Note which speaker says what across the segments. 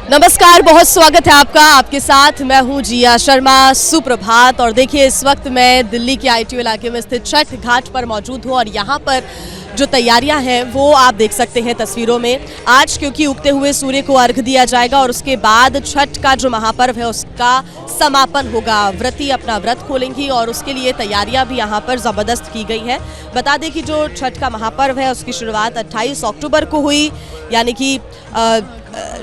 Speaker 1: नमस्कार, बहुत स्वागत है आपका। आपके साथ मैं हूं जिया शर्मा। सुप्रभात। और देखिए, इस वक्त मैं दिल्ली के ITO इलाके में स्थित छठ घाट पर मौजूद हूं और यहां पर जो तैयारियां हैं वो आप देख सकते हैं तस्वीरों में। आज क्योंकि उगते हुए सूर्य को अर्घ दिया जाएगा और उसके बाद छठ का जो महापर्व है उसका समापन होगा। व्रती अपना व्रत खोलेंगी और उसके लिए तैयारियां भी यहाँ पर ज़बरदस्त की गई है। बता दें कि जो छठ का महापर्व है उसकी शुरुआत 28 अक्टूबर को हुई, यानी कि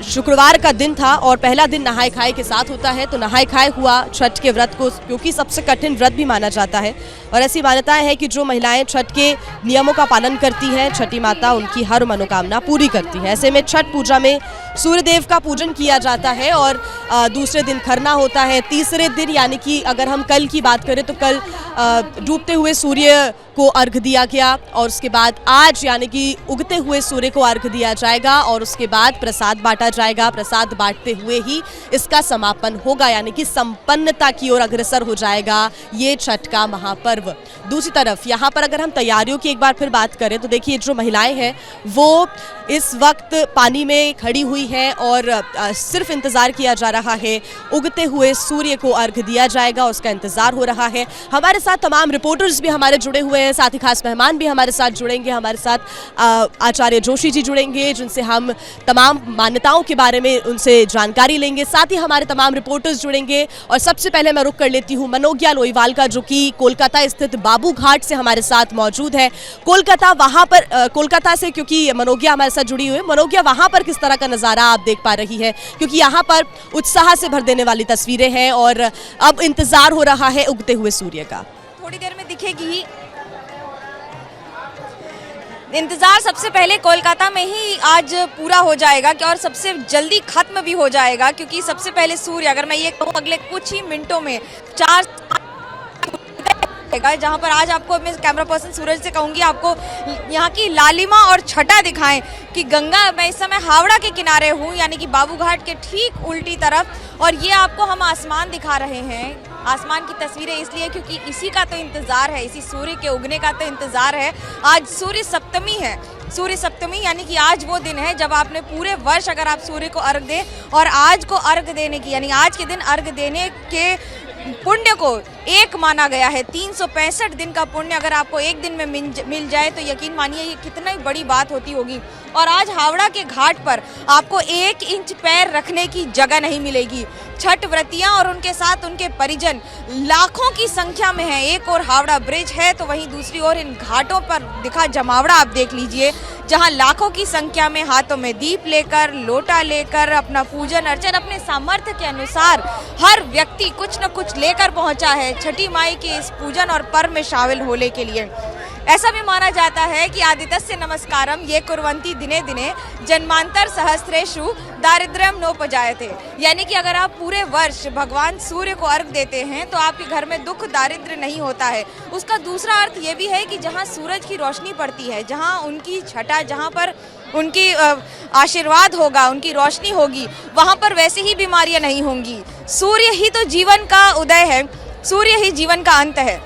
Speaker 1: शुक्रवार का दिन था और पहला दिन नहाए खाए के साथ होता है। तो नहाए खाए हुआ छठ के व्रत को, क्योंकि सबसे कठिन व्रत भी माना जाता है और ऐसी मान्यता है कि जो महिलाएं छठ के नियमों का पालन करती हैं, छठी माता उनकी हर मनोकामना पूरी करती है। ऐसे में छठ पूजा में सूर्यदेव का पूजन किया जाता है और दूसरे दिन खरना होता है। तीसरे दिन यानी कि अगर हम कल की बात करें तो कल डूबते हुए सूर्य को अर्घ दिया गया और उसके बाद आज यानी कि उगते हुए सूर्य को अर्घ दिया जाएगा और उसके बाद प्रसाद बांटा जाएगा। प्रसाद बांटते हुए ही इसका समापन होगा, यानी कि संपन्नता की ओर अग्रसर हो जाएगा ये छठ का महापर्व। दूसरी तरफ यहाँ पर अगर हम तैयारियों की एक बार फिर बात करें तो देखिए, जो महिलाएं हैं वो इस वक्त पानी में खड़ी हुई हैं और सिर्फ इंतज़ार किया जा रहा है। उगते हुए सूर्य को अर्घ दिया जाएगा, उसका इंतज़ार हो रहा है। हमारे साथ तमाम रिपोर्टर्स भी हमारे जुड़े हुए हैं, साथ ही खास मेहमान भी हमारे साथ जुड़ेंगे। हमारे साथ आचार्य जोशी जी जुड़ेंगे, जिनसे हम तमाम मान्यताओं के बारे में उनसे जानकारी लेंगे। साथ ही हमारे तमाम रिपोर्टर्स जुड़ेंगे और सबसे पहले मैं रुख कर लेती हूँ मनोज्ञा लोईवाल का, जो कि कोलकाता स्थित बाबू घाट से हमारे साथ मौजूद है। कोलकाता से क्योंकि मनोज्ञा हमारे साथ जुड़ी हुई है। मनोज्ञा, वहाँ पर किस तरह का नज़ारा आप देख पा रही है? क्योंकि यहाँ पर उत्साह से भर देने वाली तस्वीरें हैं और अब इंतजार हो रहा है उगते हुए सूर्य का।
Speaker 2: थोड़ी देर में दिखेगी। इंतजार सबसे पहले कोलकाता में ही आज पूरा हो जाएगा और सबसे जल्दी खत्म भी हो जाएगा, क्योंकि सबसे पहले सूर्य, अगर मैं ये कहूँ, अगले कुछ ही मिनटों में 4 जहां पर आज आपको मैं कैमरा पर्सन सूरज से कहूंगी आपको यहाँ की लालिमा और छटा दिखाएं कि गंगा, मैं इस समय हावड़ा के किनारे हूँ, यानी कि बाबू घाट के ठीक उल्टी तरफ, और ये आपको हम आसमान दिखा रहे हैं। आसमान की तस्वीरें इसलिए क्योंकि इसी का तो इंतज़ार है, इसी सूर्य के उगने का तो इंतज़ार है। आज सूर्य सप्तमी है। सूर्य सप्तमी यानी कि आज वो दिन है जब आपने पूरे वर्ष अगर आप सूर्य को अर्घ दें और आज को अर्घ देने की, यानी आज के दिन अर्घ देने के पुण्य को एक माना गया है। 365 दिन का पुण्य अगर आपको एक दिन में मिल जाए तो यकीन मानिए ये कितना ही बड़ी बात होती होगी। और आज हावड़ा के घाट पर आपको 1 इंच पैर रखने की जगह नहीं मिलेगी। छठ व्रतियां और उनके साथ उनके परिजन लाखों की संख्या में हैं। एक और हावड़ा ब्रिज है तो वहीं दूसरी ओर इन घाटों पर दिखा जमावड़ा आप देख लीजिए, जहां लाखों की संख्या में हाथों में दीप लेकर, लोटा लेकर अपना पूजन अर्चन अपने सामर्थ्य के अनुसार हर व्यक्ति कुछ न कुछ लेकर पहुंचा है छठी माई के इस पूजन और पर्व में शामिल होने के लिए। ऐसा भी माना जाता है कि आदित्यस्य नमस्कारम ये कुर्वन्ति दिने दिने जन्मांतर सहस्रेषु दारिद्र्यम नोपजायते, यानी कि अगर आप पूरे वर्ष भगवान सूर्य को अर्घ देते हैं तो आपके घर में दुख दारिद्र्य नहीं होता है। उसका दूसरा अर्थ ये भी है कि जहाँ सूरज की रोशनी पड़ती है, जहाँ उनकी छटा, जहाँ पर उनकी आशीर्वाद होगा, उनकी रोशनी होगी, वहाँ पर वैसे ही बीमारियाँ नहीं होंगी। सूर्य ही तो जीवन का उदय है, सूर्य ही जीवन का अंत है,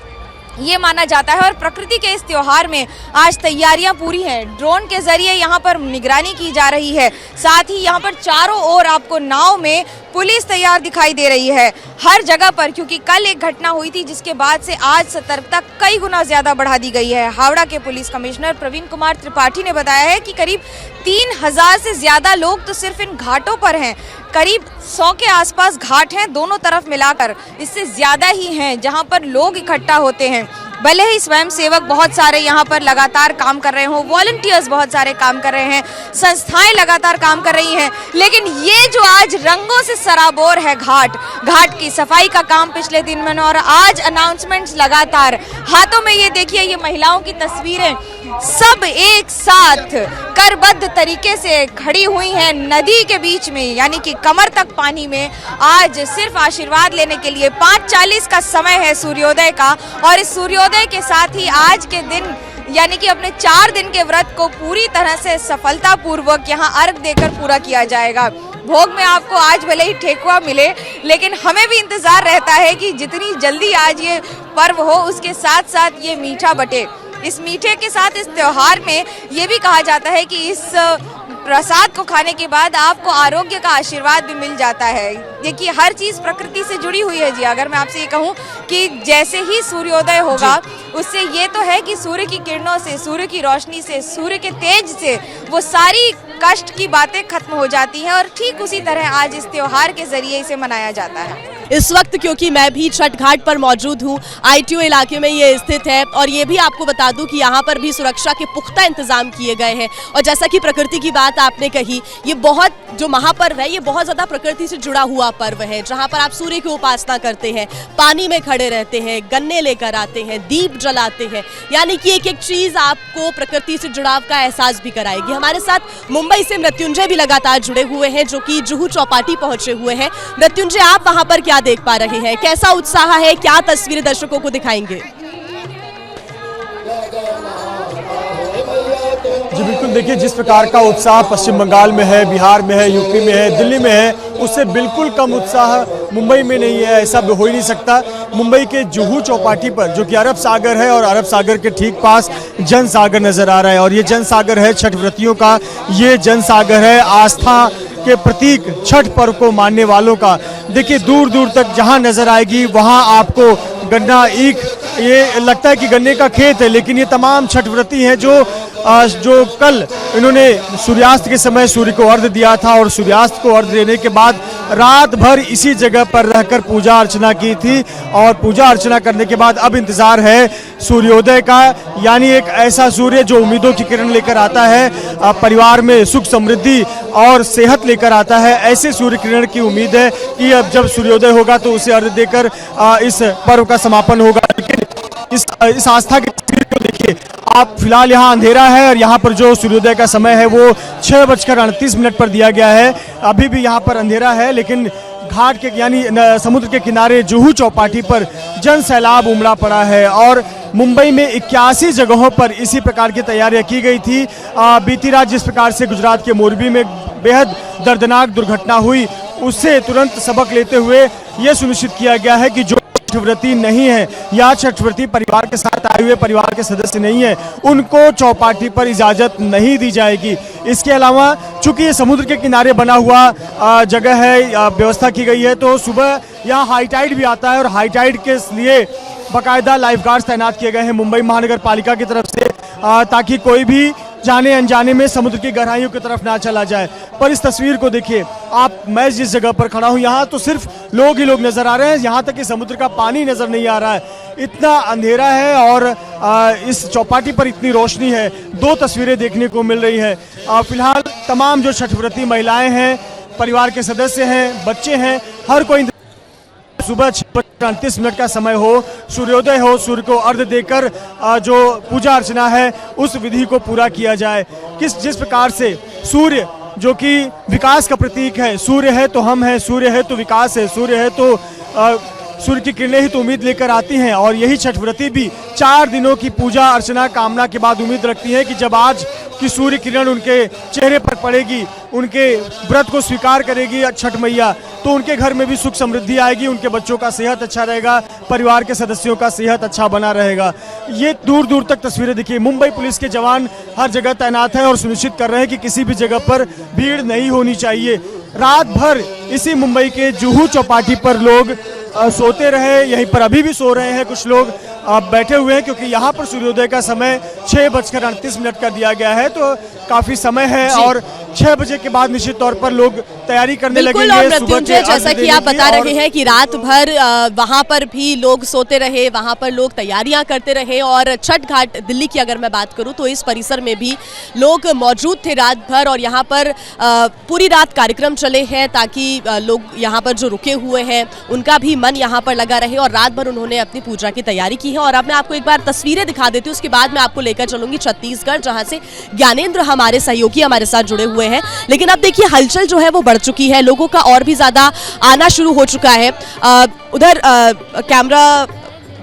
Speaker 2: ये माना जाता है। और प्रकृति के इस त्योहार में आज तैयारियां पूरी हैं। ड्रोन के जरिए यहाँ पर निगरानी की जा रही है। साथ ही यहाँ पर चारों ओर आपको नाव में पुलिस तैयार दिखाई दे रही है हर जगह पर, क्योंकि कल एक घटना हुई थी जिसके बाद से आज सतर्कता कई गुना ज़्यादा बढ़ा दी गई है। हावड़ा के पुलिस कमिश्नर प्रवीण कुमार त्रिपाठी ने बताया है कि करीब 3000 से ज़्यादा लोग तो सिर्फ इन घाटों पर हैं। करीब 100 के आसपास घाट हैं दोनों तरफ मिलाकर, इससे ज़्यादा ही हैं जहां पर लोग इकट्ठा होते हैं। भले ही स्वयंसेवक बहुत सारे यहाँ पर लगातार काम कर रहे हों, वॉलंटियर्स बहुत सारे काम कर रहे हैं, संस्थाएं लगातार काम कर रही हैं, लेकिन ये जो आज रंगों से सराबोर है घाट की सफाई का काम पिछले दिन में और आज अनाउंसमेंट्स लगातार, हाथों में ये देखिए, ये महिलाओं की तस्वीरें सब एक साथ करबद्ध तरीके से खड़ी हुई हैं नदी के बीच में, यानी कि कमर तक पानी में, आज सिर्फ आशीर्वाद लेने के लिए। 5:40 का समय है सूर्योदय का और इस सूर्योदय के साथ ही आज के दिन यानी कि अपने 4 दिन के व्रत को पूरी तरह से सफलतापूर्वक यहाँ अर्घ देकर पूरा किया जाएगा। भोग में आपको आज भले ही ठेकुआ मिले, लेकिन हमें भी इंतजार रहता है कि जितनी जल्दी आज ये पर्व हो उसके साथ साथ ये मीठा बटे। इस मीठे के साथ इस त्योहार में ये भी कहा जाता है कि इस प्रसाद को खाने के बाद आपको आरोग्य का आशीर्वाद भी मिल जाता है। देखिए हर चीज़ प्रकृति से जुड़ी हुई है जी। अगर मैं आपसे ये कहूँ कि जैसे ही सूर्योदय होगा उससे ये तो है कि सूर्य की किरणों से, सूर्य की रोशनी से, सूर्य के तेज से वो सारी कष्ट की बातें खत्म हो जाती हैं और ठीक उसी तरह आज इस त्योहार के जरिए इसे मनाया जाता है।
Speaker 1: इस वक्त क्योंकि मैं भी छठ घाट पर मौजूद हूँ, ITO इलाके में ये स्थित है और ये भी आपको बता दूं कि यहाँ पर भी सुरक्षा के पुख्ता इंतजाम किए गए हैं। और जैसा कि प्रकृति की बात आपने कही, ये बहुत जो महापर्व है ये बहुत ज़्यादा प्रकृति से जुड़ा हुआ पर्व है, जहाँ पर आप सूर्य की उपासना करते हैं, पानी में खड़े रहते हैं, गन्ने लेकर आते हैं, दीप जलाते हैं, यानी कि एक एक चीज़ आपको प्रकृति से जुड़ाव का एहसास भी कराएगी। हमारे साथ मुंबई से मृत्युंजय भी लगातार जुड़े हुए हैं, जो कि जुहू चौपाटी पहुंचे हुए हैं। मृत्युंजय, आप वहाँ पर क्या देख पा रहे हैं, कैसा उत्साह है, क्या तस्वीरें दर्शकों को दिखाएंगे?
Speaker 3: जी बिल्कुल, देखिए जिस प्रकार का उत्साह पश्चिम बंगाल में है, बिहार में है, यूपी में है, दिल्ली में है, उससे बिल्कुल कम उत्साह मुंबई में नहीं है। ऐसा हो ही नहीं सकता। मुंबई के जुहू चौपाटी पर, जो कि अरब सागर है और अरब सागर के ठीक पास जन सागर नजर आ रहा है, और ये जन सागर है छठ व्रतियों का, ये जन सागर है आस्था के प्रतीक छठ पर्व को मानने वालों का। देखिए दूर दूर तक जहां नजर आएगी वहां आपको गन्ना, ईख, ये लगता है कि गन्ने का खेत है, लेकिन ये तमाम छठ व्रती हैं जो कल इन्होंने सूर्यास्त के समय सूर्य को अर्घ्य दिया था और सूर्यास्त को अर्घ्य देने के बाद रात भर इसी जगह पर रहकर पूजा अर्चना की थी। और पूजा अर्चना करने के बाद अब इंतजार है सूर्योदय का, यानी एक ऐसा सूर्य जो उम्मीदों की किरण लेकर आता है, परिवार में सुख समृद्धि और सेहत लेकर आता है। ऐसे सूर्य किरण की उम्मीद है कि अब जब सूर्योदय होगा तो उसे अर्घ्य देकर इस पर्व का समापन होगा। लेकिन इस आस्था की तस्वीर को देखिए आप। फिलहाल यहाँ अंधेरा है और यहाँ पर जो सूर्योदय का समय है वो 6:38 पर दिया गया है। अभी भी यहाँ पर अंधेरा है, लेकिन घाट के यानी समुद्र के किनारे जुहू चौपाटी पर जन सैलाब उमड़ा पड़ा है। और मुंबई में 81 जगहों पर इसी प्रकार की तैयारियां की गई थी। बीती रात जिस प्रकार से गुजरात के मोरबी में बेहद दर्दनाक दुर्घटना हुई, उससे तुरंत सबक लेते हुए यह सुनिश्चित किया गया है कि जो छठव्रती नहीं है या छठव्रती परिवार के साथ आए हुए परिवार के सदस्य नहीं है, उनको चौपाटी पर इजाजत नहीं दी जाएगी। इसके अलावा चूंकि ये समुद्र के किनारे बना हुआ जगह है, व्यवस्था की गई है, तो सुबह यहाँ हाई टाइड भी आता है और हाई टाइड के लिए बाकायदा लाइफ गार्ड्स तैनात किए गए हैं मुंबई महानगर पालिका की तरफ से, ताकि कोई भी जाने अनजाने में समुद्र की गहराइयों की तरफ ना चला जाए। पर इस तस्वीर को देखिए आप, मैं जिस जगह पर खड़ा हूँ यहाँ तो सिर्फ लोग ही लोग नजर आ रहे हैं, यहाँ तक कि समुद्र का पानी नजर नहीं आ रहा है, इतना अंधेरा है। और इस चौपाटी पर इतनी रोशनी है। दो तस्वीरें देखने को मिल रही है। फिलहाल तमाम जो छठव्रती महिलाएं हैं, परिवार के सदस्य हैं, बच्चे हैं, हर कोई सुबह 6:38 का समय हो, सूर्योदय हो, सूर्य को अर्घ्य देकर जो पूजा अर्चना है उस विधि को पूरा किया जाए। जिस प्रकार से सूर्य जो कि विकास का प्रतीक है, सूर्य है तो हम हैं, सूर्य है तो विकास है, सूर्य है तो सूर्य की किरणें ही तो उम्मीद लेकर आती हैं। और यही छठव्रती भी 4 दिनों की पूजा अर्चना कामना के बाद उम्मीद रखती हैं कि जब आज की सूर्य किरण उनके चेहरे पर पड़ेगी, उनके व्रत को स्वीकार करेगी छठ मैया, तो उनके घर में भी सुख समृद्धि आएगी, उनके बच्चों का सेहत अच्छा रहेगा, परिवार के सदस्यों का सेहत अच्छा बना रहेगा। ये दूर दूर तक तस्वीरें देखिए। मुंबई पुलिस के जवान हर जगह तैनात हैं और सुनिश्चित कर रहे हैं कि किसी भी जगह पर भीड़ नहीं होनी चाहिए। रात भर इसी मुंबई के जुहू चौपाटी पर लोग सोते रहे, यहीं पर अभी भी सो रहे हैं कुछ लोग बैठे हुए हैं, क्योंकि यहाँ पर सूर्योदय का समय 6:38 का दिया गया है, तो काफी समय है। और 6 बजे के बाद निश्चित तौर पर लोग तैयारी करने लगेंगे।
Speaker 1: और मृत्युंजय, जैसा कि आप बता रहे हैं कि रात भर वहाँ पर भी लोग सोते रहे, वहाँ पर लोग तैयारियां करते रहे। और छठ घाट दिल्ली की अगर मैं बात करूँ तो इस परिसर में भी लोग मौजूद थे रात भर, और यहाँ पर पूरी रात कार्यक्रम चले हैं ताकि लोग यहाँ पर जो रुके हुए हैं उनका भी मन यहाँ पर लगा रहे, और रात भर उन्होंने अपनी पूजा की तैयारी की है। और अब मैं आपको एक बार तस्वीरें दिखा देती हूँ, उसके बाद मैं आपको लेकर चलूंगी छत्तीसगढ़, जहाँ से ज्ञानेंद्र हमारे सहयोगी हमारे साथ जुड़े हुए हैं। लेकिन अब देखिए हलचल जो है वो बढ़ चुकी है, लोगों का और भी ज्यादा आना शुरू हो चुका है। उधर कैमरा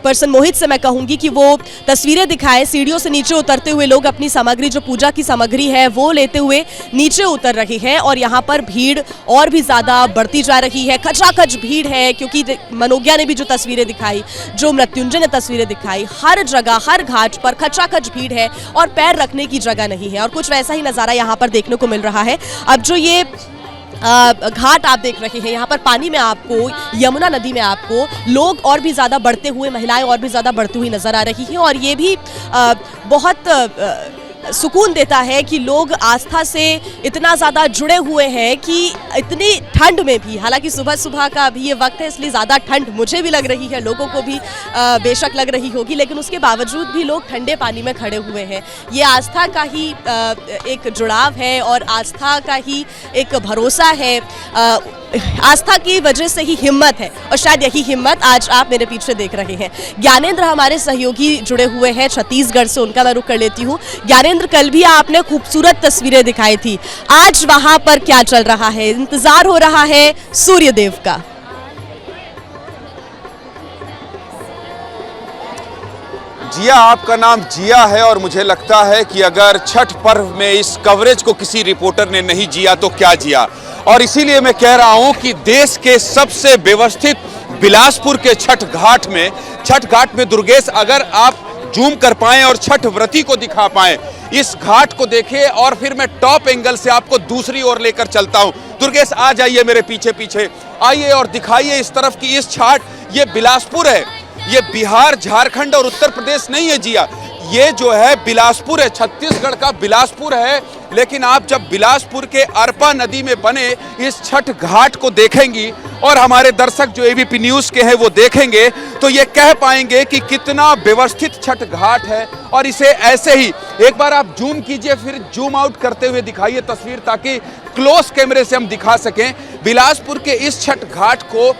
Speaker 1: पर्सन मोहित से मैं कहूंगी कि वो तस्वीरें दिखाएं। सीढ़ियों से नीचे उतरते हुए लोग अपनी सामग्री, जो पूजा की सामग्री है वो लेते हुए नीचे उतर रहे हैं और यहाँ पर भीड़ और भी ज़्यादा बढ़ती जा रही है। खचाखच भीड़ है, क्योंकि मनोज्ञा ने भी जो तस्वीरें दिखाई, जो मृत्युंजय ने तस्वीरें दिखाई, हर जगह हर घाट पर खचाखच भीड़ है और पैर रखने की जगह नहीं है। और कुछ वैसा ही नज़ारा यहाँ पर देखने को मिल रहा है। अब जो ये घाट आप देख रहे हैं, यहाँ पर पानी में आपको, यमुना नदी में आपको लोग और भी ज़्यादा बढ़ते हुए, महिलाएं और भी ज़्यादा बढ़ती हुई नज़र आ रही हैं। और ये भी बहुत सुकून देता है कि लोग आस्था से इतना ज़्यादा जुड़े हुए हैं कि इतनी ठंड में भी, हालांकि सुबह सुबह का अभी ये वक्त है इसलिए ज़्यादा ठंड मुझे भी लग रही है, लोगों को भी बेशक लग रही होगी, लेकिन उसके बावजूद भी लोग ठंडे पानी में खड़े हुए हैं। ये आस्था का ही एक जुड़ाव है और आस्था का ही एक भरोसा है। आस्था की वजह से ही हिम्मत है और शायद यही हिम्मत आज आप मेरे पीछे देख रहे हैं। ज्ञानेंद्र हमारे सहयोगी जुड़े हुए हैं छत्तीसगढ़ से, उनका मैं रुख कर लेती हूँ। ज्ञानेंद्र, कल भी आपने खूबसूरत तस्वीरें दिखाई थी, आज वहां पर क्या चल रहा है? इंतजार हो रहा है सूर्यदेव का।
Speaker 4: जिया, आपका नाम जिया है और मुझे लगता है कि अगर छठ पर्व में इस कवरेज को किसी रिपोर्टर ने नहीं जिया तो क्या जिया। और इसीलिए मैं कह रहा हूं कि देश के सबसे व्यवस्थित बिलासपुर के छठ घाट में दुर्गेश, अगर आप जूम कर पाएं और छठ व्रती को दिखा पाएं, इस घाट को देखें और फिर मैं टॉप एंगल से आपको दूसरी ओर लेकर चलता हूं। दुर्गेश, आ जाइए मेरे पीछे पीछे, आइए और दिखाइए इस तरफ की इस छाट। ये बिलासपुर है, ये बिहार, झारखंड और उत्तर प्रदेश नहीं है जिया, ये जो है बिलासपुर है, छत्तीसगढ़ का बिलासपुर है। लेकिन आप जब बिलासपुर के अरपा नदी में बने इस छठ घाट को देखेंगी और हमारे दर्शक जो एबीपी न्यूज़ के हैं वो देखेंगे तो ये कह पाएंगे कि कितना व्यवस्थित छठ घाट है। और इसे ऐसे ही एक बार आप जूम कीजिए, फिर जूम आउट करते हुए दिखाइए तस्वीर, ताकि क्लोज कैमरे से हम दिखा सकें। बिलासपुर के इस छठ घाट को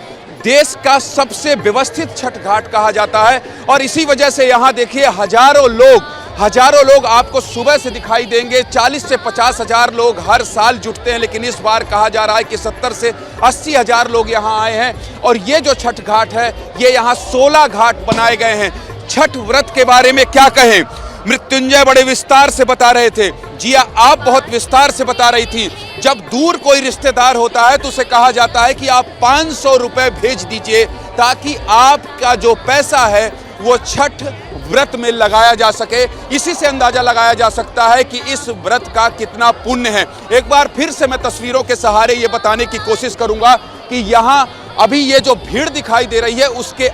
Speaker 4: देश का सबसे व्यवस्थित छठ घाट कहा जाता है और इसी वजह से यहाँ देखिए हजारों लोग आपको सुबह से दिखाई देंगे। 40 से 50 हजार लोग हर साल जुटते हैं, लेकिन इस बार कहा जा रहा है कि 70 से 80 हजार लोग यहाँ आए हैं। और ये जो छठ घाट है, ये यहाँ 16 घाट बनाए गए हैं। छठ व्रत के बारे में क्या कहें, मृत्युंजय बड़े विस्तार से बता रहे थे, जिया आप बहुत विस्तार से बता रही थी। जब दूर कोई रिश्तेदार होता है तो उसे कहा जाता है कि आप 500 रुपए भेज दीजिए ताकि आपका जो पैसा है वो छठ व्रत में लगाया जा सके। इसी से अंदाजा लगाया जा सकता है कि इस व्रत का कितना पुण्य है। एक बार फिर से मैं तस्वीरों के सहारे ये बताने की कोशिश करूंगा कि यहाँ अभी ये जो भीड़ दिखाई दे रही है, उसके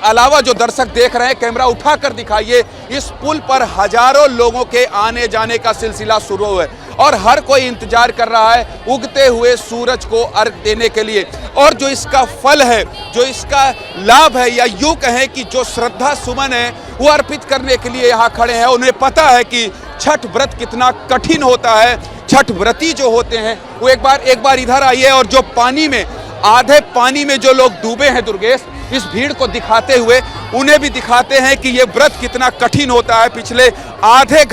Speaker 4: अलावा जो दर्शक देख रहे हैं, कैमरा उठाकर दिखाइए, इस पुल पर हजारों लोगों के आने जाने का सिलसिला शुरू है और हर कोई इंतजार कर रहा है उगते हुए सूरज को अर्घ देने के लिए। और जो इसका फल है, जो इसका लाभ है, या यूं कहें कि जो श्रद्धा सुमन है वो अर्पित करने के लिए यहाँ खड़े हैं। उन्हें पता है कि छठ व्रत कितना कठिन होता है। छठ व्रती जो होते हैं वो एक बार इधर आइए और जो पानी में, आधे पानी में जो लोग डूबे हैं दुर्गेश, इस भीड़ को दिखाते हुए उन्हें भी दिखाते हैं कि ये व्रत कितना कठिन होता है। पिछले आधे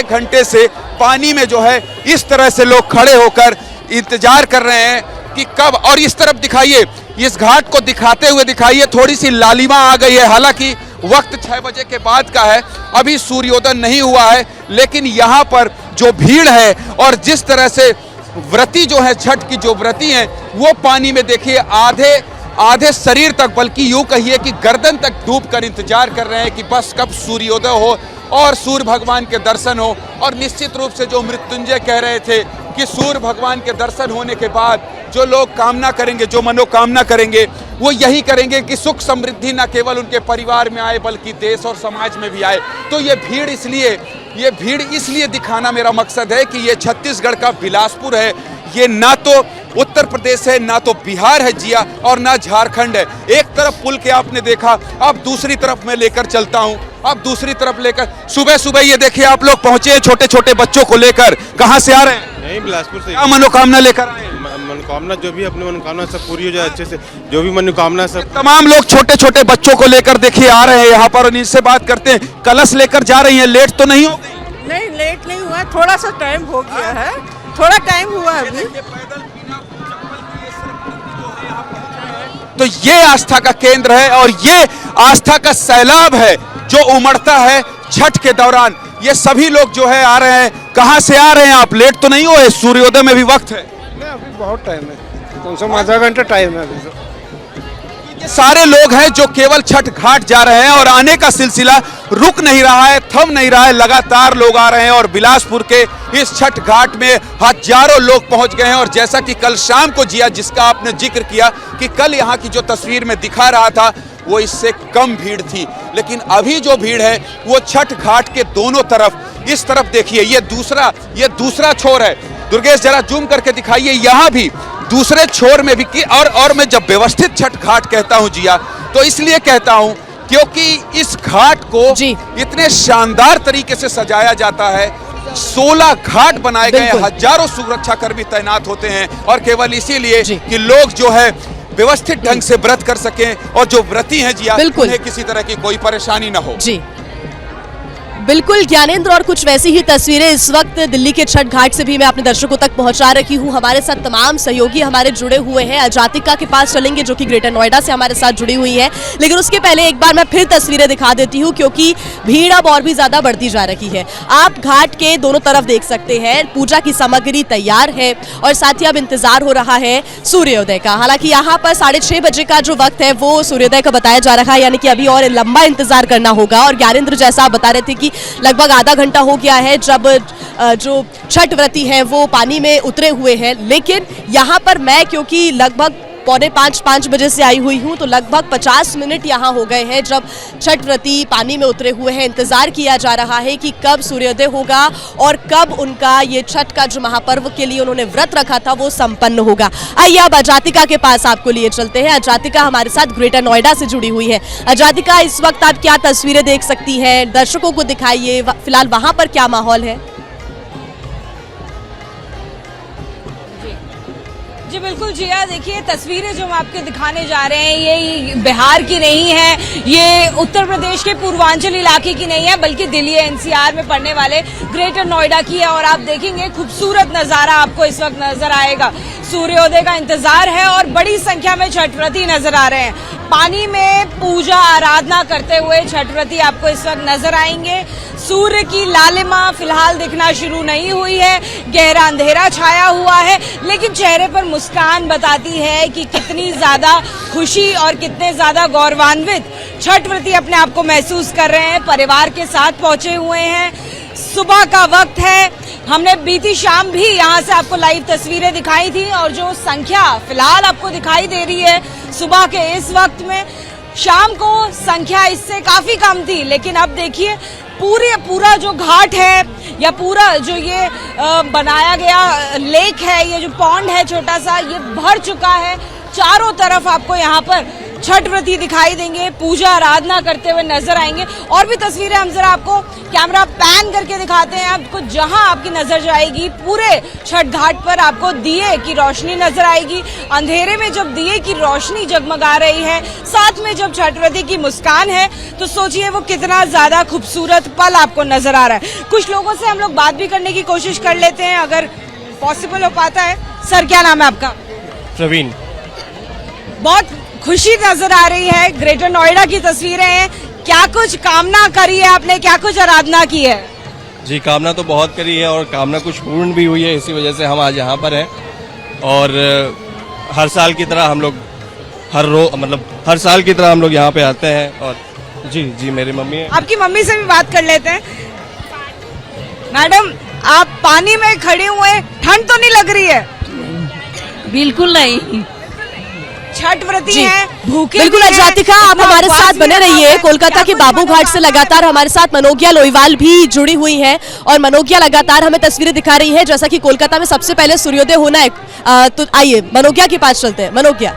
Speaker 4: घंटे से पानी में जो है इस तरह से लोग खड़े होकर इंतजार कर रहे हैं कि कब। और इस तरफ दिखाइए, इस घाट को दिखाते हुए दिखाइए, थोड़ी सी लालिमा आ गई है। हालांकि वक्त 6 बजे के बाद का है, अभी सूर्योदय नहीं हुआ है, लेकिन यहाँ पर जो भीड़ है और जिस तरह से व्रती जो है, छठ की जो व्रती हैं, वो पानी में देखिए आधे शरीर तक, बल्कि यूं कहिए कि गर्दन तक डूबकर इंतजार कर रहे हैं कि बस कब सूर्योदय हो और सूर्य भगवान के दर्शन हो। और निश्चित रूप से जो मृत्युंजय कह रहे थे कि सूर्य भगवान के दर्शन होने के बाद जो लोग कामना करेंगे, जो मनोकामना करेंगे, वो यही करेंगे कि सुख समृद्धि न केवल उनके परिवार में आए बल्कि देश और समाज में भी आए। तो ये भीड़ इसलिए दिखाना मेरा मकसद है कि ये छत्तीसगढ़ का बिलासपुर है। ये ना तो उत्तर प्रदेश है, ना तो बिहार है जिया, और ना झारखंड है। एक तरफ पुल के आपने देखा, अब दूसरी तरफ मैं लेकर चलता हूँ। अब दूसरी तरफ लेकर सुबह ये देखिए आप लोग पहुंचे हैं छोटे छोटे बच्चों को लेकर। कहाँ से आ रहे हैं?
Speaker 5: नहीं, बिलासपुर से।
Speaker 4: क्या मनोकामना लेकर आए?
Speaker 5: मनोकामना जो भी अपनी मनोकामना सब पूरी हो जाए अच्छे से, जो भी मनोकामना सब।
Speaker 4: तमाम लोग छोटे छोटे बच्चों को लेकर देखिए आ रहे हैं यहाँ पर, और इनसे बात करते हैं। कलश लेकर जा रही हैं, लेट तो नहीं हो गई?
Speaker 6: नहीं, लेट नहीं हुआ, थोड़ा सा टाइम हो गया है, थोड़ा टाइम हुआ अभी।
Speaker 4: तो ये आस्था का केंद्र है और ये आस्था का सैलाब है जो उमड़ता है छठ के दौरान। ये सभी लोग जो है आ रहे हैं। कहां से आ रहे हैं आप? लेट तो नहीं हुए? सूर्योदय में भी वक्त है।
Speaker 7: नहीं, अभी बहुत टाइम है, कम से कम आधा घंटा टाइम है अभी तो।
Speaker 4: ये सारे लोग हैं जो केवल छठ घाट जा रहे हैं और आने का सिलसिला रुक नहीं रहा है, थम नहीं रहा है। लगातार लोग आ रहे हैं और बिलासपुर के इस छठ घाट में हजारों लोग पहुंच गए हैं। और जैसा कि कल शाम को जिया, जिसका आपने जिक्र किया कि कल यहाँ की जो तस्वीर में दिखा रहा था वो इससे कम भीड़ थी, लेकिन अभी जो भीड़ है वो छठ घाट के दोनों तरफ, इस तरफ देखिए, ये दूसरा छोर है। दुर्गेश जरा जूम करके दिखाइए, यहाँ भी दूसरे छोर में भी और मैं जब व्यवस्थित छठ घाट कहता हूं जिया, तो इसलिए कहता हूं क्योंकि इस घाट को इतने शानदार तरीके से सजाया जाता है। 16 घाट बनाए गए, हजारों सुरक्षाकर्मी तैनात होते हैं और केवल इसीलिए कि लोग जो है व्यवस्थित ढंग से व्रत कर सकें और जो व्रती हैं जिया, उन्हें किसी तरह की कोई परेशानी ना हो।
Speaker 1: जी बिल्कुल ज्ञानेंद्र, और कुछ वैसी ही तस्वीरें इस वक्त दिल्ली के छठ घाट से भी मैं अपने दर्शकों तक पहुंचा रही हूं। हमारे साथ तमाम सहयोगी हमारे जुड़े हुए हैं। अजातिका के पास चलेंगे जो कि ग्रेटर नोएडा से हमारे साथ जुड़ी हुई है, लेकिन उसके पहले एक बार मैं फिर तस्वीरें दिखा देती हूं क्योंकि भीड़ अब और भी ज्यादा बढ़ती जा रही है। आप घाट के दोनों तरफ देख सकते हैं, पूजा की सामग्री तैयार है और साथ ही अब इंतजार हो रहा है सूर्योदय का। हालांकि यहाँ पर 6:30 बजे का जो वक्त है वो सूर्योदय का बताया जा रहा है, यानी कि अभी और लंबा इंतजार करना होगा। और ज्ञानेंद्र, जैसा आप बता रहे थे कि लगभग आधा घंटा हो गया है जब जो छठ व्रती हैं वो पानी में उतरे हुए हैं, लेकिन यहाँ पर मैं क्योंकि लगभग 4:45 बजे से आई हुई हूँ, तो लगभग 50 मिनट यहाँ हो गए हैं जब छठ व्रती पानी में उतरे हुए हैं। इंतजार किया जा रहा है कि कब सूर्योदय होगा और कब उनका ये छठ का जो महापर्व के लिए उन्होंने व्रत रखा था वो संपन्न होगा। आइए अब अजातिका के पास आपको लिए चलते हैं। अजातिका हमारे साथ ग्रेटर नोएडा से जुड़ी हुई है। अजातिका, इस वक्त आप क्या तस्वीरें देख सकती हैं? दर्शकों को दिखाइए, फिलहाल वहां पर क्या माहौल है?
Speaker 2: जी बिल्कुल जिया, देखिए तस्वीरें जो हम आपके दिखाने जा रहे हैं ये बिहार की नहीं है, ये उत्तर प्रदेश के पूर्वांचल इलाके की नहीं है, बल्कि दिल्ली एनसीआर में पड़ने वाले ग्रेटर नोएडा की है। और आप देखेंगे खूबसूरत नज़ारा आपको इस वक्त नजर आएगा। सूर्योदय का इंतजार है और बड़ी संख्या में छठव्रती नजर आ रहे हैं। पानी में पूजा आराधना करते हुए छठव्रती आपको इस वक्त नजर आएंगे। सूर्य की लालिमा फिलहाल दिखना शुरू नहीं हुई है, गहरा अंधेरा छाया हुआ है, लेकिन चेहरे पर मुस्कान बताती है कि कितनी ज्यादा खुशी और कितने ज्यादा गौरवान्वित छठव्रती अपने आप को महसूस कर रहे हैं। परिवार के साथ पहुंचे हुए हैं। सुबह का वक्त है। हमने बीती शाम भी यहाँ से आपको लाइव तस्वीरें दिखाई थी और जो संख्या फिलहाल आपको दिखाई दे रही है सुबह के इस वक्त में, शाम को संख्या इससे काफी कम थी, लेकिन अब देखिए पूरा जो घाट है या पूरा जो ये बनाया गया लेक है, ये जो पॉन्ड है छोटा सा, ये भर चुका है। चारों तरफ आपको यहाँ पर छठव्रती दिखाई देंगे, पूजा आराधना करते हुए नजर आएंगे। और भी तस्वीरें हम जरा आपको कैमरा पैन करके दिखाते हैं आपको। जहां आपकी नजर जाएगी पूरे छठ घाट पर आपको दिए की रोशनी नजर आएगी। अंधेरे में जब दिए की रोशनी जगमगा रही है, साथ में जब छठव्रती की मुस्कान है, तो सोचिए वो कितना ज्यादा खूबसूरत पल आपको नजर आ रहा है। कुछ लोगों से हम लोग बात भी करने की कोशिश कर लेते हैं अगर पॉसिबल हो पाता है। सर, क्या नाम है आपका?
Speaker 8: प्रवीण।
Speaker 2: बहुत खुशी नजर आ रही है, ग्रेटर नोएडा की तस्वीरें हैं। क्या कुछ कामना करी है आपने, क्या कुछ आराधना की है?
Speaker 8: जी, कामना तो बहुत करी है और कामना कुछ पूर्ण भी हुई है, इसी वजह से हम आज यहाँ पर हैं। और हर साल की तरह हम लोग हर साल की तरह हम लोग यहाँ पे आते हैं। और जी मेरी मम्मी है।
Speaker 2: आपकी मम्मी से भी बात कर लेते हैं। मैडम, आप पानी में खड़े हुए, ठंड तो नहीं लग रही है?
Speaker 6: बिल्कुल नहीं।
Speaker 2: छठ व्रती हैं, भूखे
Speaker 1: बिल्कुल। अजातिका, आप हमारे साथ बने रहिए। कोलकाता के बाबू घाट से लगातार हमारे साथ मनोज्ञा लोईवाल भी जुड़ी हुई है और मनोज्ञा लगातार हमें तस्वीरें दिखा रही है। जैसा कि कोलकाता में सबसे पहले सूर्योदय होना है, तो आइए मनोज्ञा के पास चलते हैं। मनोज्ञा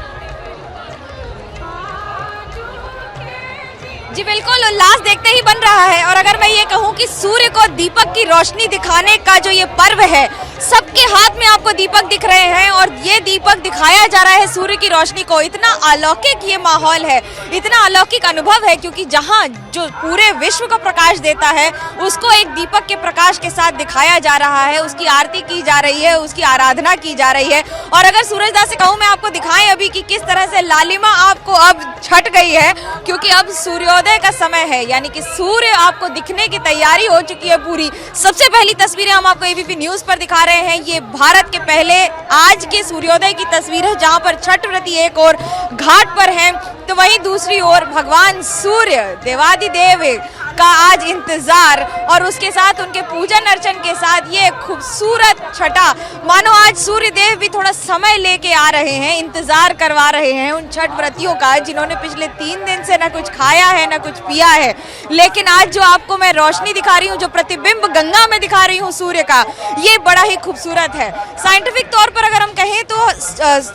Speaker 2: जी बिल्कुल, उल्लास देखते ही बन रहा है। और अगर मैं ये कहूँ कि सूर्य को दीपक की रोशनी दिखाने का जो ये पर्व है सबके हाथ में आपको दीपक दिख रहे हैं और ये दीपक दिखाया जा रहा है सूर्य की रोशनी को। इतना अलौकिक ये माहौल है, इतना अलौकिक अनुभव है, क्योंकि जहां जो पूरे विश्व को प्रकाश देता है उसको एक दीपक के प्रकाश के साथ दिखाया जा रहा है, उसकी आरती की जा रही है, उसकी आराधना की जा रही है। और अगर सूरजदास से कहूँ मैं आपको दिखाएं अभी कि किस तरह से लालिमा आपको अब छट गई है, क्योंकि अब सूर्योदय का समय है, यानी कि सूर्य आपको दिखने की तैयारी हो चुकी है पूरी। सबसे पहली तस्वीरें हम आपको एबीपी न्यूज पर दिखा रहे हैं। ये भारत के पहले आज के सूर्योदय की तस्वीर है, जहां पर छठ व्रती एक और घाट पर हैं तो वहीं दूसरी ओर भगवान सूर्य देवादिदेव का आज इंतजार और उसके साथ उनके पूजन अर्चन के साथ ये खूबसूरत छठा, मानो आज सूर्य देव भी थोड़ा समय लेके आ रहे हैं, इंतजार करवा रहे हैं उन छठ व्रतियों का जिन्होंने पिछले 3 दिन से ना कुछ खाया है ना कुछ पिया है। लेकिन आज जो आपको मैं रोशनी दिखा रही हूँ, जो प्रतिबिंब गंगा में दिखा रही हूँ सूर्य का, ये बड़ा ही खूबसूरत है। साइंटिफिक तौर पर अगर हम कहें तो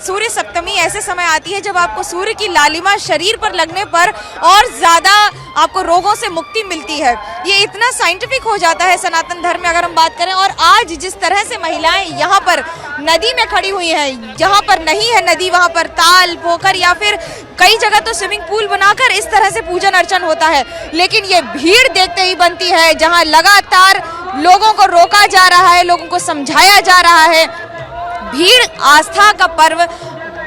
Speaker 2: सूर्य सप्तमी ऐसे समय आती है जब आपको सूर्य की लालिमा शरीर पर लगने पर और ज्यादा आपको रोगों से मुक्ति मिलती है। ये इतना साइंटिफिक हो जाता है सनातन धर्म में अगर हम बात करें। और आज जिस तरह से महिलाएं यहाँ पर नदी में खड़ी हुई हैं, जहाँ पर नहीं है नदी वहाँ पर ताल पोखर या फिर कई जगह तो स्विमिंग पूल बनाकर इस तरह से पूजन अर्चन होता है। लेकिन ये भीड़ देखते ही बनती है, जहाँ लगातार लोगों को रोका जा रहा है, लोगों को समझाया जा रहा है। भीड़ आस्था का पर्व,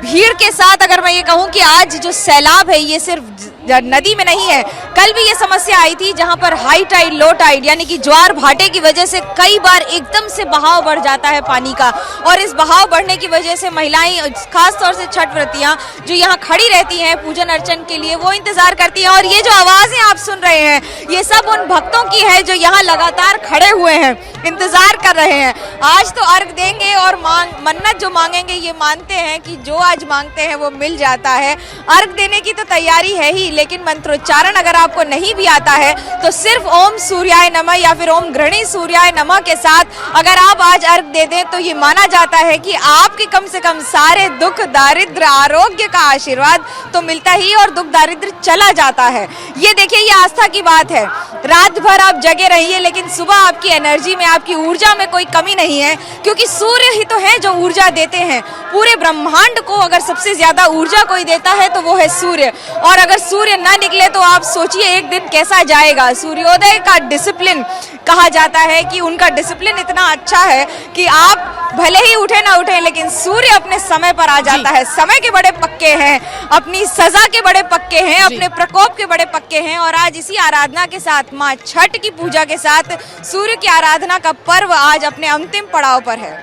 Speaker 2: भीड़ के साथ अगर मैं ये कहूँ कि आज जो सैलाब है ये सिर्फ नदी में नहीं है, कल भी ये समस्या आई थी जहां पर हाई टाइड लो टाइड यानी कि ज्वार भाटे की वजह से कई बार एकदम से बहाव बढ़ जाता है पानी का। और इस बहाव बढ़ने की वजह से महिलाएं, खास तौर से छठ व्रतियां जो यहाँ खड़ी रहती हैं पूजन अर्चन के लिए, वो इंतजार करती हैं। और ये जो आवाजें आप सुन रहे हैं ये सब उन भक्तों की है जो यहाँ लगातार खड़े हुए हैं, इंतजार कर रहे हैं। आज तो अर्घ देंगे और मन्नत जो मांगेंगे ये मानते हैं कि जो आज मांगते हैं वो मिल जाता है। अर्घ देने की तो तैयारी है ही, लेकिन मंत्रोच्चारण अगर आपको नहीं भी आता है तो सिर्फ ओम सूर्याय नमः या फिर ओम घृणी सूर्याय नमः के साथ अगर आप आज अर्घ दे दें तो ये माना जाता है कि आपके कम से कम सारे दुख दारिद्र आरोग्य का आशीर्वाद तो मिलता ही और दुख दारिद्र चला जाता है। ये देखिए, ये आस्था की बात है। रात भर आप जगे रहिए लेकिन सुबह आपकी एनर्जी में, आपकी ऊर्जा में कोई कमी नहीं है, क्योंकि सूर्य ही तो है जो ऊर्जा देते हैं। पूरे ब्रह्मांड को अगर सबसे ज्यादा ऊर्जा कोई देता है तो वो है सूर्य। और अगर सूर्य ना निकले तो आप सोचिए एक दिन कैसा जाएगा। सूर्योदय का डिसिप्लिन कहा जाता है कि उनका डिसिप्लिन इतना अच्छा है कि आप भले ही उठे ना उठे लेकिन सूर्य अपने समय पर आ जाता है। समय के बड़े पक्के हैं, अपनी सजा के बड़े पक्के हैं, अपने प्रकोप के बड़े पक्के हैं। और आज इसी आराधना के साथ, माँ छठ की पूजा के साथ, सूर्य की आराधना का पर्व आज अपने अंतिम पड़ाव पर है।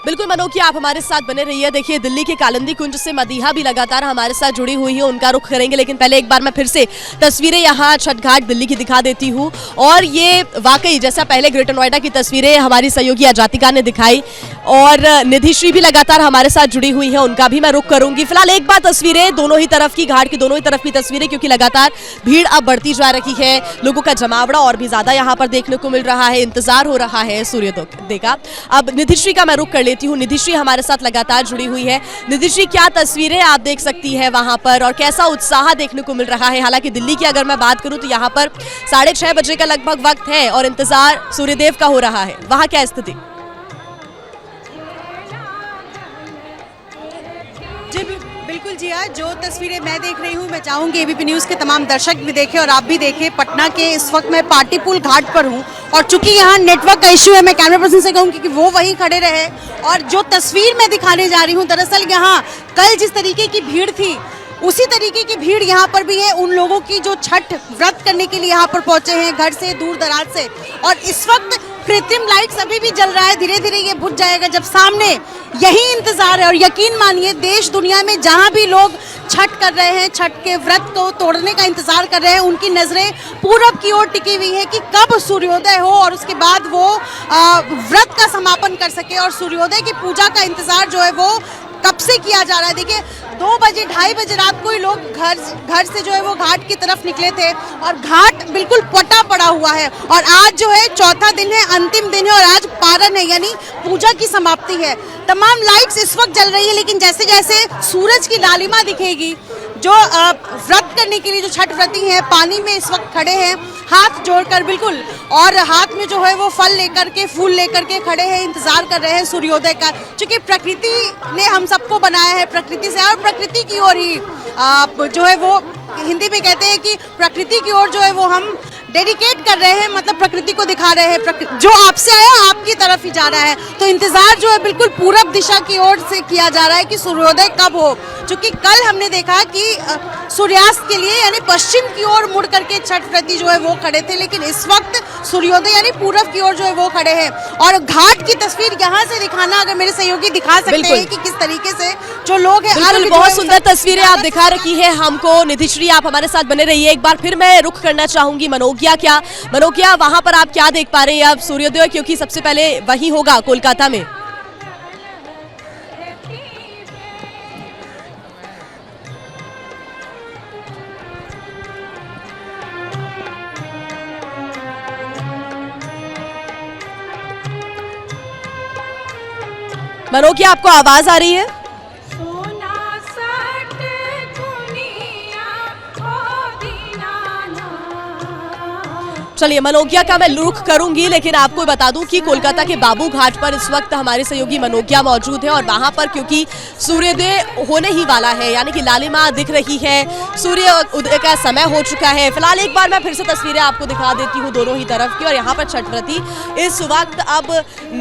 Speaker 1: बिल्कुल मनोज, आप हमारे साथ बने रहिए। देखिए, दिल्ली के कालिंदी कुंज से मदीहा भी लगातार हमारे साथ जुड़ी हुई है, उनका रुख करेंगे। लेकिन पहले एक बार मैं फिर से तस्वीरें यहाँ छठ घाट दिल्ली की दिखा देती हूँ। और ये वाकई जैसा पहले ग्रेटर नोएडा की तस्वीरें हमारी सहयोगी अजातिका ने दिखाई और निधिश्री भी लगातार हमारे साथ जुड़ी हुई है, उनका भी मैं रुख करूंगी। फिलहाल एक बार तस्वीरें दोनों ही तरफ की, घाट की दोनों ही तरफ की तस्वीरें, क्योंकि लगातार भीड़ अब बढ़ती जा रही है, लोगों का जमावड़ा और भी ज्यादा यहाँ पर देखने को मिल रहा है, इंतजार हो रहा है सूर्योदय का। अब निधिश्री का मैं रुख कर लेती हूँ। निधिश्री हमारे साथ लगातार जुड़ी हुई है। निधिश्री, क्या तस्वीरें आप देख सकती है वहां पर और कैसा उत्साह देखने को मिल रहा है? हालांकि दिल्ली की अगर मैं बात करूं तो यहाँ पर 6:30 बजे का लगभग वक्त है और इंतजार सूर्यदेव का हो रहा है, वहां क्या स्थिति?
Speaker 9: बिल्कुल जी, आज जो तस्वीरें मैं देख रही हूँ, मैं चाहूँगी एबीपी न्यूज़ के तमाम दर्शक भी देखें और आप भी देखें। पटना के इस वक्त मैं पाटीपुल घाट पर हूँ और चूंकि यहाँ नेटवर्क का इश्यू है, मैं कैमरा पर्सन से कहूँगी कि वो वहीं खड़े रहे। और जो तस्वीर मैं दिखाने जा रही हूँ, दरअसल यहाँ कल जिस तरीके की भीड़ थी उसी तरीके की भीड़ यहाँ पर भी है, उन लोगों की जो छठ व्रत करने के लिए यहाँ पर पहुंचे हैं घर से, दूर दराज से। और इस वक्त कृत्रिम लाइट्स अभी भी जल रहा है, धीरे धीरे ये बुझ जाएगा जब सामने यही इंतजार है। और यकीन मानिए, देश दुनिया में जहाँ भी लोग छठ कर रहे हैं, छठ के व्रत को तोड़ने का इंतजार कर रहे हैं, उनकी नजरें पूरब की ओर टिकी हुई है कि कब सूर्योदय हो और उसके बाद वो व्रत का समापन कर सके। और सूर्योदय की पूजा का इंतजार जो है वो कब से किया जा रहा है। देखिए, 2 बजे 2:30 बजे रात को ही लोग घर से जो है वो घाट की तरफ निकले थे और घाट बिल्कुल पटा पड़ा हुआ है। और आज जो है चौथा दिन है, अंतिम दिन है और आज पारण है, यानी पूजा की समाप्ति है। तमाम लाइट्स इस वक्त जल रही है, लेकिन जैसे जैसे सूरज की लालिमा दिखेगी, जो व्रत करने के लिए जो छठ व्रती हैं पानी में इस वक्त खड़े हैं, हाथ जोड़कर बिल्कुल, और हाथ में जो है वो फल लेकर के, फूल लेकर के खड़े हैं, इंतजार कर रहे हैं सूर्योदय का। क्योंकि प्रकृति ने हम सबको बनाया है प्रकृति से, और प्रकृति की ओर ही जो है वो हिंदी में कहते हैं कि प्रकृति की ओर जो है वो हम डेडिकेट कर रहे हैं, मतलब प्रकृति को दिखा रहे हैं, जो आपसे आया आपकी तरफ ही जा रहा है। तो इंतजार जो है बिल्कुल पूरब दिशा की ओर से किया जा रहा है कि सूर्योदय कब हो। क्योंकि कल हमने देखा कि सूर्यास्त के लिए यानी पश्चिम की ओर मुड़ करके छठ व्रती जो है वो खड़े थे, लेकिन इस वक्त सूर्योदय यानी पूरब की ओर जो है वो खड़े हैं। और घाट की तस्वीर यहाँ से दिखाना, अगर मेरे सहयोगी दिखा सकते हैं कि किस तरीके से जो लोग हैं,
Speaker 1: बहुत सुंदर तस्वीरें आप दिखा रखी है हमको। निधिश्री, आप हमारे साथ बने रहिए। एक बार फिर मैं रुख करना चाहूंगी मनोकिया, वहां पर आप क्या देख पा रहे हैं अब सूर्योदय, क्योंकि सबसे पहले वही होगा कोलकाता में। मनोकिया, आपको आवाज आ रही है? चलिए, मनोकिया का मैं रुख करूंगी, लेकिन आपको बता दूं कि कोलकाता के बाबू घाट पर इस वक्त हमारे सहयोगी मनोकिया मौजूद है, और वहां पर क्योंकि सूर्योदय होने ही वाला है, यानी कि लालिमा दिख रही है, सूर्य उदय का समय हो चुका है। फिलहाल एक बार मैं फिर से तस्वीरें आपको दिखा देती हूँ दोनों ही तरफ की। और यहाँ पर छठ व्रती इस वक्त अब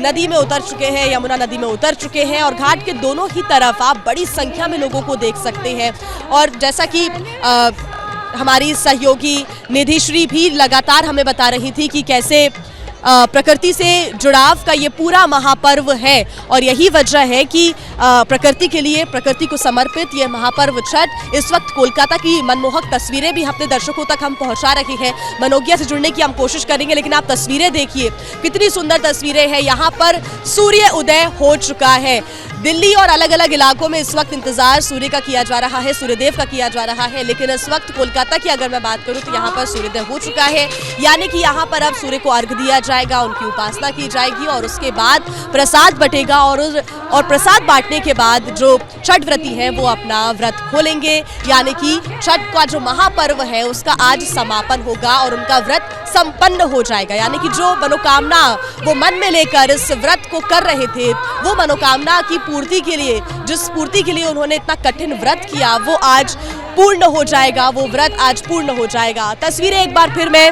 Speaker 1: नदी में उतर चुके हैं, यमुना नदी में उतर चुके हैं, और घाट के दोनों ही तरफ आप बड़ी संख्या में लोगों को देख सकते हैं। और जैसा कि हमारी सहयोगी निधिश्री भी लगातार हमें बता रही थी कि कैसे प्रकृति से जुड़ाव का ये पूरा महापर्व है, और यही वजह है कि प्रकृति के लिए, प्रकृति को समर्पित ये महापर्व छठ इस वक्त कोलकाता की मनमोहक तस्वीरें भी अपने दर्शकों तक हम पहुंचा रहे हैं। मनोकिया से जुड़ने की हम कोशिश करेंगे, लेकिन आप तस्वीरें देखिए, कितनी सुंदर तस्वीरें हैं। यहाँ पर सूर्य उदय हो चुका है। दिल्ली और अलग अलग इलाकों में इस वक्त इंतजार सूर्य का किया जा रहा है, सूर्यदेव का किया जा रहा है, लेकिन इस वक्त कोलकाता की अगर मैं बात करूं तो यहाँ पर सूर्योदय हो चुका है, यानी कि यहाँ पर अब सूर्य को अर्घ दिया जाएगा, उनकी उपासना की जाएगी, और उसके बाद प्रसाद बटेगा, और प्रसाद बांटने के बाद जो छठ व्रती हैं वो अपना व्रत खोलेंगे, यानी कि छठ का जो महापर्व है उसका आज समापन होगा और उनका व्रत संपन्न हो जाएगा। यानी कि जो मनोकामना वो मन में लेकर इस व्रत को कर रहे थे, वो मनोकामना की पूर्ति के लिए, जिस पूर्ति के लिए उन्होंने इतना कठिन व्रत किया, वो आज पूर्ण हो जाएगा, वो व्रत आज पूर्ण हो जाएगा। तस्वीरें एक बार फिर मैं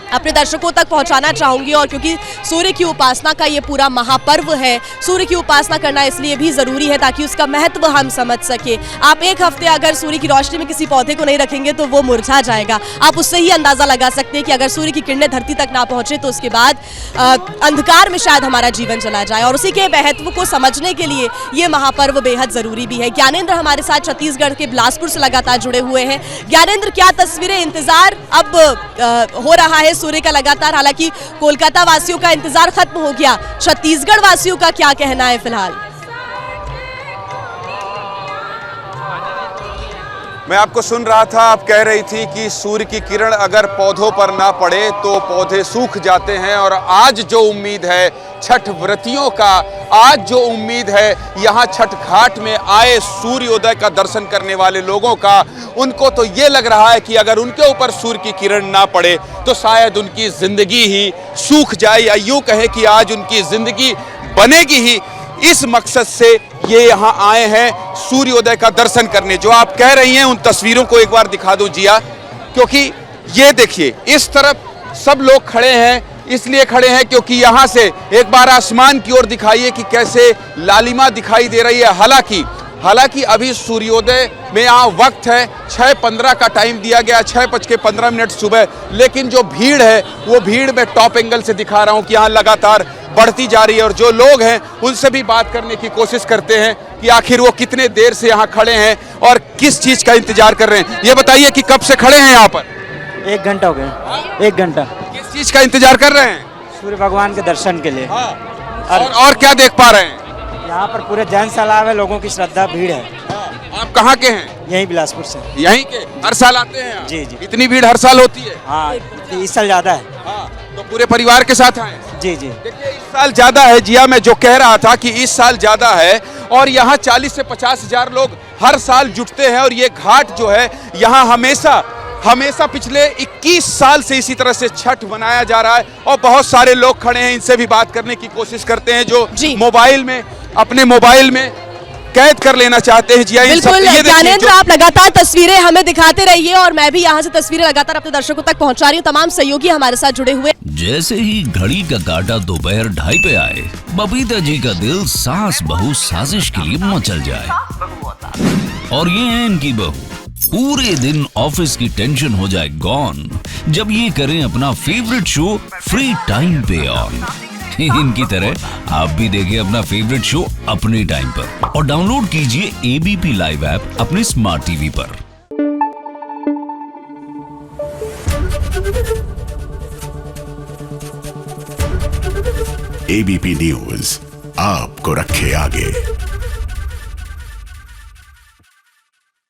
Speaker 1: अपने दर्शकों तक पहुंचाना चाहूंगी, और क्योंकि सूर्य की उपासना का ये पूरा महापर्व है, सूर्य की उपासना करना इसलिए भी जरूरी है ताकि उसका महत्व हम समझ सके। आप एक हफ्ते अगर सूर्य की रोशनी में किसी पौधे को नहीं रखेंगे तो वो मुरझा जाएगा। आप उससे ही अंदाजा लगा सकते हैं कि अगर सूर्य की किरणें धरती तक ना पहुंचे तो उसके बाद अंधकार में शायद हमारा जीवन चला जाए, और उसी के महत्व को समझने के लिए ये महापर्व बेहद जरूरी भी है। ज्ञानेंद्र हमारे साथ छत्तीसगढ़ के बिलासपुर से लगातार जुड़े हुए हैं। ज्ञानेंद्र, क्या तस्वीरें, इंतजार अब हो रहा है सूर्य का लगातार, हालांकि कोलकाता वासियों का इंतजार खत्म हो गया, छत्तीसगढ़ वासियों का क्या कहना है फिलहाल?
Speaker 4: मैं आपको सुन रहा था, आप कह रही थी कि सूर्य की किरण अगर पौधों पर ना पड़े तो पौधे सूख जाते हैं, और आज जो उम्मीद है छठ व्रतियों का, आज जो उम्मीद है यहाँ छठ घाट में आए सूर्योदय का दर्शन करने वाले लोगों का, उनको तो ये लग रहा है कि अगर उनके ऊपर सूर्य की किरण ना पड़े तो शायद उनकी जिंदगी ही सूख जाए, या यूं कहे कि आज उनकी जिंदगी बनेगी ही। इस मकसद से ये यहाँ आए हैं सूर्योदय का दर्शन करने। जो आप कह रही हैं उन तस्वीरों को एक बार दिखा दो जिया, क्योंकि ये देखिए इस तरफ सब लोग खड़े हैं, इसलिए खड़े हैं क्योंकि यहाँ से एक बार आसमान की ओर दिखाइए कि कैसे लालिमा दिखाई दे रही है। हालांकि अभी सूर्योदय में यहाँ वक्त है 6:15 का टाइम दिया गया, 6:15 सुबह, लेकिन जो भीड़ है वो भीड़ में टॉप एंगल से दिखा रहा हूँ कि यहाँ लगातार बढ़ती जा रही है, और जो लोग हैं उनसे भी बात करने की कोशिश करते हैं कि आखिर वो कितने देर से यहाँ खड़े हैं और किस चीज का इंतजार कर रहे हैं। ये बताइए कि कब से खड़े हैं यहाँ पर?
Speaker 10: 1 घंटा हो गया। 1 घंटा।
Speaker 4: किस चीज का इंतजार कर रहे हैं?
Speaker 10: सूर्य भगवान के दर्शन के लिए।
Speaker 4: और क्या देख पा रहे हैं?
Speaker 10: यहाँ पर पूरे जैन तालाब है, लोगों की श्रद्धा भीड़ है।
Speaker 4: आप कहाँ के हैं?
Speaker 10: यहीं बिलासपुर से।
Speaker 4: यहीं के? हर साल आते हैं?
Speaker 10: जी जी।
Speaker 4: इतनी भीड़ हर साल होती है?
Speaker 10: हाँ, इस साल ज्यादा है।
Speaker 4: तो पूरे परिवार के साथ आए?
Speaker 10: जी जी।
Speaker 4: देखिए इस साल ज्यादा है जिया, मैं जो कह रहा था कि इस साल ज्यादा है, और यहाँ 40 से 50 हजार लोग हर साल जुटते हैं और ये घाट जो है यहाँ हमेशा पिछले 21 साल से इसी तरह से छठ मनाया जा रहा है। और बहुत सारे लोग खड़े हैं, इनसे भी बात करने की कोशिश करते हैं जो अपने मोबाइल में कैद कर लेना चाहते हैं। जी
Speaker 1: बिल्कुल ज्ञानेंद्र, आप लगातार तस्वीरें हमें दिखाते रहिए और मैं भी यहाँ से तस्वीरें लगातार अपने दर्शकों तक पहुँचा रही हूँ। तमाम सहयोगी हमारे साथ जुड़े हुए।
Speaker 11: जैसे ही घड़ी का काटा दोपहर 2:30 पे आए, बबीता जी का दिल सास बहू साजिश के लिए मचल जाए। और ये है इनकी बहू, पूरे दिन ऑफिस की टेंशन हो जाए गॉन जब ये करें अपना फेवरेट शो फ्री टाइम पे ऑन। इनकी तरह आप भी देखें अपना फेवरेट शो अपने टाइम पर और डाउनलोड कीजिए एबीपी लाइव ऐप अपने स्मार्ट टीवी पर।
Speaker 12: एबीपी न्यूज आपको रखे आगे।